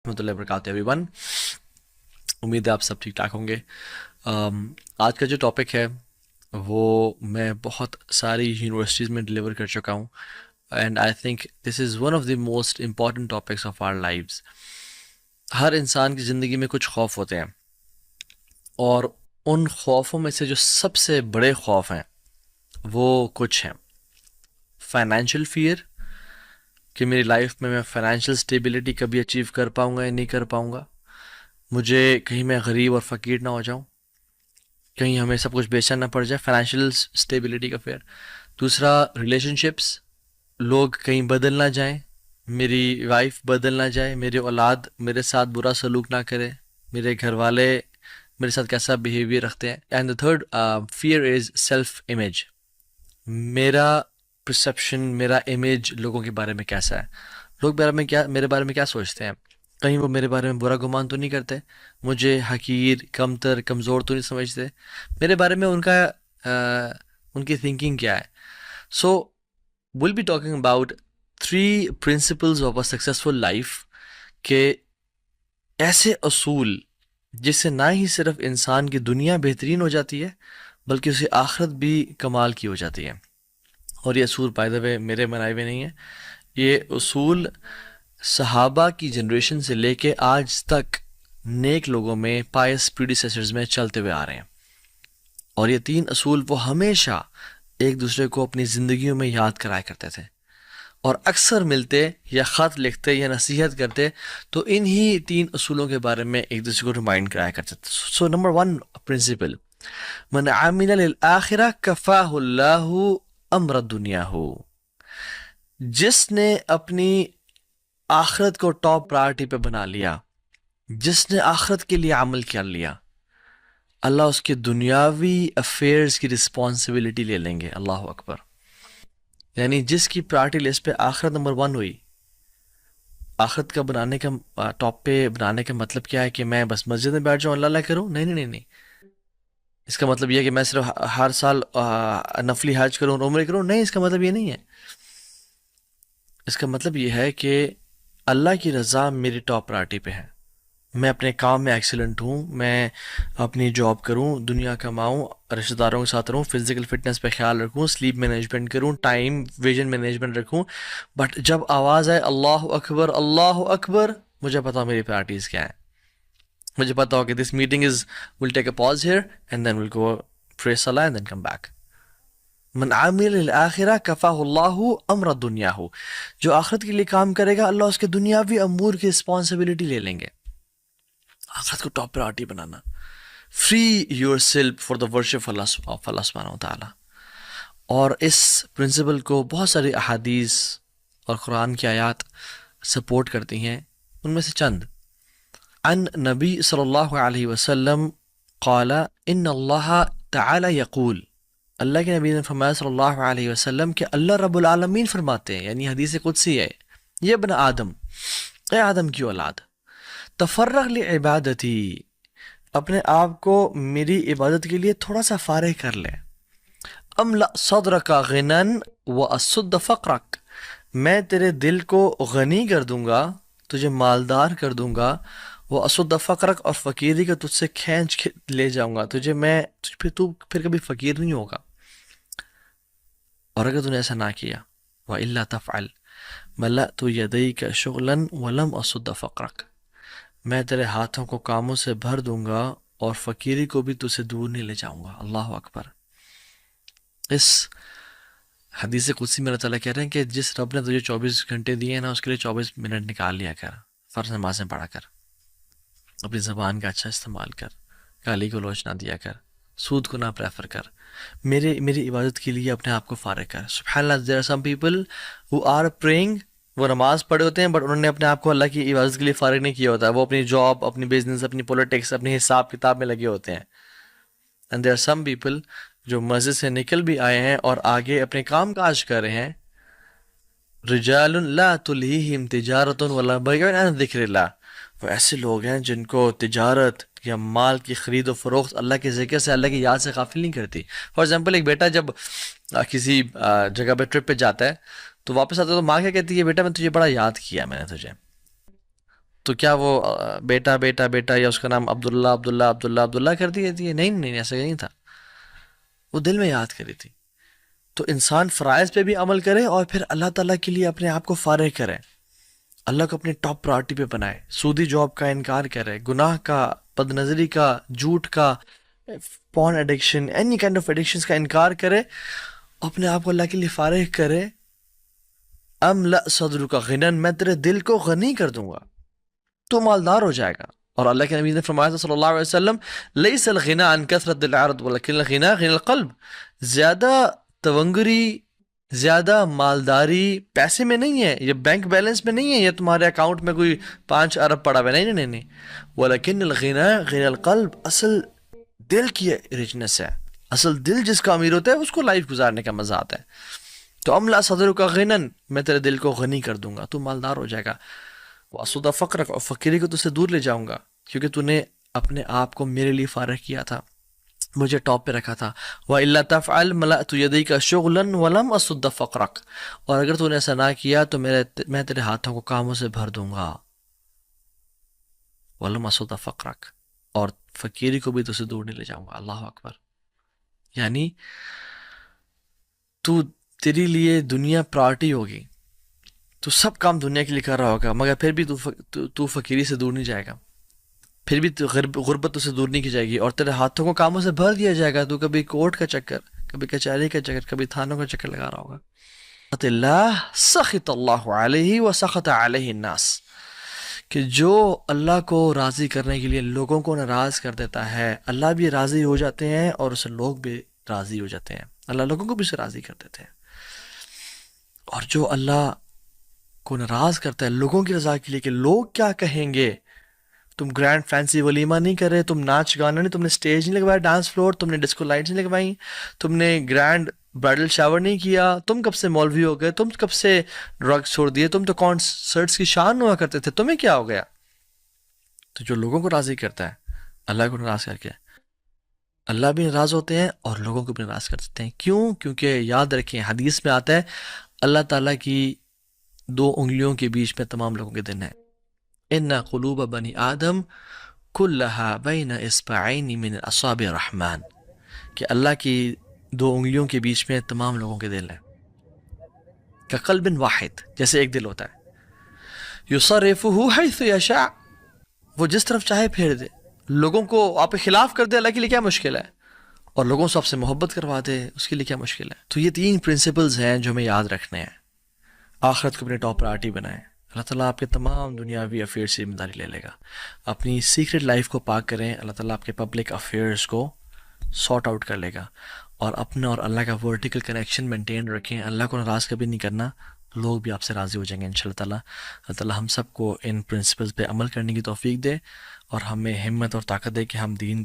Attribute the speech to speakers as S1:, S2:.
S1: رحمۃ اللہ وبرکاتہ every one. امید ہے آپ سب ٹھیک ٹھاک ہوں گے. آج کا جو ٹاپک ہے وہ میں بہت ساری یونیورسٹیز میں ڈلیور کر چکا ہوں and I think this is one of the most important topics of our lives. ہر انسان کی زندگی میں کچھ خوف ہوتے ہیں اور ان خوفوں میں سے جو سب سے بڑے خوف ہیں وہ کچھ ہیں. فائنینشیل فیئر کہ میری لائف میں فائنینشیل اسٹیبلٹی کبھی اچیو کر پاؤں گا یا نہیں کر پاؤں گا. مجھے کہیں میں غریب اور فقیر نہ ہو جاؤں, کہیں ہمیں سب کچھ بیچنا نہ پڑ جائے, فائنینشیل اسٹیبلٹی کا فیئر. دوسرا ریلیشن شپس, لوگ کہیں بدل نہ جائیں, میری وائف بدل نہ جائے, میری اولاد میرے ساتھ برا سلوک نہ کرے, میرے گھر والے میرے ساتھ کیسا بیہیویئر رکھتے ہیں. And the third fear is self image, میرا پرسیپشن, میرا امیج لوگوں کے بارے میں کیسا ہے, لوگ میرے بارے میں کیا سوچتے ہیں, کہیں وہ میرے بارے میں برا گمان تو نہیں کرتے, مجھے حقیر, کمتر, کمزور تو نہیں سمجھتے, میرے بارے میں ان کی تھنکنگ کیا ہے. So will be talking about 3 principles of a successful life, کہ ایسے اصول جس سے نہ ہی صرف انسان کی دنیا بہترین ہو جاتی ہے بلکہ اسے آخرت بھی کمال کی ہو جاتی ہے. اور یہ اصول بائی دا وے میرے بنائے ہوئے نہیں ہیں, یہ اصول صحابہ کی جنریشن سے لے کے آج تک نیک لوگوں میں, پائس پریڈیسیسرز میں چلتے ہوئے آ رہے ہیں. اور یہ 3 اصول وہ ہمیشہ ایک دوسرے کو اپنی زندگیوں میں یاد کرایا کرتے تھے, اور اکثر ملتے یا خط لکھتے یا نصیحت کرتے تو انہی 3 اصولوں کے بارے میں ایک دوسرے کو ریمائنڈ کرایا کرتے تھے. سو نمبر 1 پرنسپل, من عمل للآخرہ کفاہ اللہ امر الدنیا ہو, جس نے اپنی آخرت کو ٹاپ پرائرٹی پہ بنا لیا, جس نے آخرت کے لیے عمل کر لیا, اللہ اس کے دنیاوی افیئرز کی رسپانسبلٹی لے لیں گے. اللہ اکبر. یعنی جس کی پرائرٹی لسٹ پہ آخرت نمبر 1 ہوئی, آخرت کا بنانے کا ٹاپ پہ بنانے کا مطلب کیا ہے کہ میں بس مسجد میں بیٹھ جاؤں اللہ اللہ کروں؟ نہیں نہیں نہیں. اس کا مطلب یہ ہے کہ میں صرف ہر سال نفلی حج کروں, عمرے کروں؟ نہیں, اس کا مطلب یہ نہیں ہے. اس کا مطلب یہ ہے کہ اللہ کی رضا میری ٹاپ پرائرٹی پہ ہے, میں اپنے کام میں ایکسیلنٹ ہوں, میں اپنی جاب کروں, دنیا کماؤں, رشتہ داروں کے ساتھ رہوں, فزیکل فٹنس پہ خیال رکھوں, سلیپ مینجمنٹ کروں, ٹائم ویژن مینجمنٹ رکھوں. بٹ جب آواز آئے اللہ اکبر اللہ اکبر, مجھے پتا ہو میری پرائرٹیز کیا ہیں. مجھے پتا ہو کہ this meeting will take a pause here and then will go pray صلاح اینڈ دین کم بیک. من عامل الآخرہ کفاہ اللہ امر الدنیا ہو, جو آخرت کے لیے کام کرے گا اللہ اس کے دنیاوی امور کی رسپانسبلٹی لے لیں گے. آخرت کو ٹاپ پرائرٹی بنانا, free yourself for the worship of اللہ سبحانہ و تعالیٰ. اور اس پرنسپل کو بہت ساری احادیث اور قرآن کی آیات سپورٹ کرتی ہیں. ان میں سے چند. عن نبی صلی اللہ علیہ وسلم قال ان اللہ تعالی یقول, اللہ کے نبی نے فرمایا صلی اللہ علیہ وسلم کہ اللہ رب العالمین فرماتے ہیں, یعنی حدیث قدسی ہے, یہ ابن آدم, اے آدم کی اولاد, تفرغ لعبادتی, اپنے آپ کو میری عبادت کے لیے تھوڑا سا فارغ کر لے. املا صدرک غنن واسد فقرک, میں تیرے دل کو غنی کر دوں گا, تجھے مالدار کر دوں گا, وہ اسد فقرک, اور فقیری کا تجھ سے کھینچ لے جاؤں گا تجھے میں, تو پھر کبھی فقیر نہیں ہوگا. اور اگر تو نے ایسا نہ کیا, وَإِلَّا تَفْعَلْ مَلَأْتُ يَدَيْكَ شُغْلًا وَلَمْ أَصُدَّ فَقْرَكَ, میں تیرے ہاتھوں کو کاموں سے بھر دوں گا اور فقیری کو بھی تجھ سے دور نہیں لے جاؤں گا. اللہ اکبر. اس حدیث قدسی میں اللہ تعالیٰ کہہ رہے ہیں کہ جس رب نے تجھے 24 گھنٹے دیے ہیں نا, اس کے لیے 24 منٹ نکال لیا کر, فرض نمازیں پڑھا کر, اپنی زبان کا اچھا استعمال کر, گالی گلوچ نہ دیا کر, سود کو نہ پریفر کر, میری عبادت کے لیے اپنے آپ کو فارغ کر. سبحان اللہ, there are some people who are praying, وہ نماز پڑھے ہوتے ہیں بٹ انہوں نے اپنے آپ کو اللہ کی عبادت کے لیے فارغ نہیں کیا ہوتا ہے, وہ اپنی جاب, اپنی بزنس, اپنی پولیٹکس, اپنی حساب کتاب میں لگے ہوتے ہیں. and there are some people جو مسجد سے نکل بھی آئے ہیں اور آگے اپنے کام کاج کر رہے ہیں, رجال لا تلہیہم تجارت ولا بیع عن ذکر اللہ, وہ ایسے لوگ ہیں جن کو تجارت یا مال کی خرید و فروخت اللہ کے ذکر سے, اللہ کی یاد سے غافل نہیں کرتی. فار ایگزامپل, ایک بیٹا جب کسی جگہ پہ ٹرپ پہ جاتا ہے تو واپس آتا ہے تو ماں کیا کہتی ہے, بیٹا میں تجھے بڑا یاد کیا میں نے تجھے. تو کیا وہ بیٹا بیٹا بیٹا یا اس کا نام عبداللہ عبداللہ عبداللہ عبداللہ کر دیا تھی؟ نہیں نہیں، ایسا نہیں تھا، وہ دل میں یاد کری تھی. تو انسان فرائض پہ بھی عمل کرے اور پھر اللہ تعالیٰ کے لیے اپنے آپ کو فارغ کرے، اللہ کو اپنی ٹاپ پرائرٹی پہ بنائے، سودی جاب کا انکار کرے، گناہ کا، بد نظری کا، جھوٹ کا، porn addiction, any kind of addictions کا انکار کرے، اپنے آپ کو اللہ کے لیے فارغ کرے. املأ صدرک غنی، میں تیرے دل کو غنی کر دوں گا، تو مالدار ہو جائے گا. اور اللہ کے نبی نے فرمایا تھا صلی اللہ علیہ وسلم، لیس الغنی عن کثرت العرض ولکن الغنی غنی القلب. زیادہ تونگری، زیادہ مالداری پیسے میں نہیں ہے، یہ بینک بیلنس میں نہیں ہے، یہ تمہارے اکاؤنٹ میں کوئی 5 ارب پڑا ہوا ہے، نہیں نہیں نہیں. ولکن الغنی غنی القلب، اصل دل کی ریچنس ہے، اصل دل جس کا امیر ہوتا ہے اس کو لائف گزارنے کا مزہ آتا ہے. تو املا صدر کا غنن، میں تیرے دل کو غنی کر دوں گا، تو مالدار ہو جائے گا. واسود فقرک، اور فقیری کو تو سے دور لے جاؤں گا، کیونکہ تو نے اپنے آپ کو میرے لیے فارغ کیا تھا، مجھے ٹاپ پہ رکھا تھا. وَإِلَّا تَفْعَلْ مَلَأْتُ يَدَيْكَ شُغْلًا وَلَمْ أَصُدَّ فَقْرَكَ، اور اگر تو نے ایسا نہ کیا تو میں تیرے ہاتھوں کو کاموں سے بھر دوں گا. وَلَمْ أَصُدَّ فَقْرَكَ، اور فقیری کو بھی تو سے دور نہیں لے جاؤں گا. اللہ اکبر. یعنی تو تیری لیے دنیا پرائرٹی ہوگی، تو سب کام دنیا کے لیے کر رہا ہوگا، مگر پھر بھی تو فقیری سے دور نہیں جائے گا، پھر بھی غربت سے دور نہیں کی جائے گی، اور تیرے ہاتھوں کو کاموں سے بھر دیا جائے گا. تو کبھی کورٹ کا چکر، کبھی کچہری کا چکر، کبھی تھانوں کا چکر لگا رہا ہوگا. اللہ سخط اللہ علیہ وسخط علیہ الناس، کہ جو اللہ کو راضی کرنے کے لیے لوگوں کو ناراض کر دیتا ہے، اللہ بھی راضی ہو جاتے ہیں اور اسے لوگ بھی راضی ہو جاتے ہیں، اللہ لوگوں کو بھی اسے راضی کر دیتے ہیں. اور جو اللہ کو ناراض کرتا ہے لوگوں کی رضا کے لیے کہ لوگ کیا کہیں گے، تم گرینڈ فینسی ولیمہ نہیں کر رہے، تم ناچ گانا نہیں، تم نے اسٹیج نہیں لگوایا، ڈانس فلور، تم نے ڈسکو لائٹس نہیں لگوائیں، تم نے گرینڈ برائڈل شاور نہیں کیا، تم کب سے مولوی ہو گئے، تم کب سے ڈرگس چھوڑ دیے، تم تو کانسرٹس کی شان ہوا کرتے تھے، تمہیں کیا ہو گیا. تو جو لوگوں کو راضی کرتا ہے اللہ کو ناراض کر کے، اللہ بھی ناراض ہوتے ہیں اور لوگوں کو بھی ناراض کر دیتے ہیں. کیوں؟ کیونکہ یاد رکھیں حدیث میں آتا ہے اللہ تعالیٰ کی 2 انگلیوں کے بیچ میں تمام لوگوں کے دن ہیں. ان قلوب بنی آدم کلہا بین اصبعین من اصابع الرحمن، کہ اللہ کی 2 انگلیوں کے بیچ میں تمام لوگوں کے دل ہیں. کقلب واحد، جیسے ایک دل ہوتا ہے، یصرفہ حیث یشاء، وہ جس طرف چاہے پھیر دے. لوگوں کو آپ کے خلاف کر دے، اللہ کے لیے کیا مشکل ہے، اور لوگوں سے آپ سے محبت کروا دے، اس کے لیے کیا مشکل ہے. تو یہ 3 پرنسپلز ہیں جو ہمیں یاد رکھنے ہیں. آخرت کو اپنے ٹاپ پرائرٹی بنائیں، اللہ تعالیٰ آپ کے تمام دنیاوی افیئرس سے ذمہ داری لے لے گا. اپنی سیکرٹ لائف کو پاک کریں، اللہ تعالیٰ آپ کے پبلک افیئرس کو سارٹ آؤٹ کر لے گا. اور اپنا اور اللہ کا ورٹیکل کنیکشن مینٹین رکھیں، اللہ کو ناراض کبھی نہیں کرنا، لوگ بھی آپ سے راضی ہو جائیں گے انشاءاللہ تعالیٰ. اللہ تعالیٰ ہم سب کو ان پرنسپلز پہ عمل کرنے کی توفیق دے اور ہمیں ہمت اور طاقت دے کہ ہم دین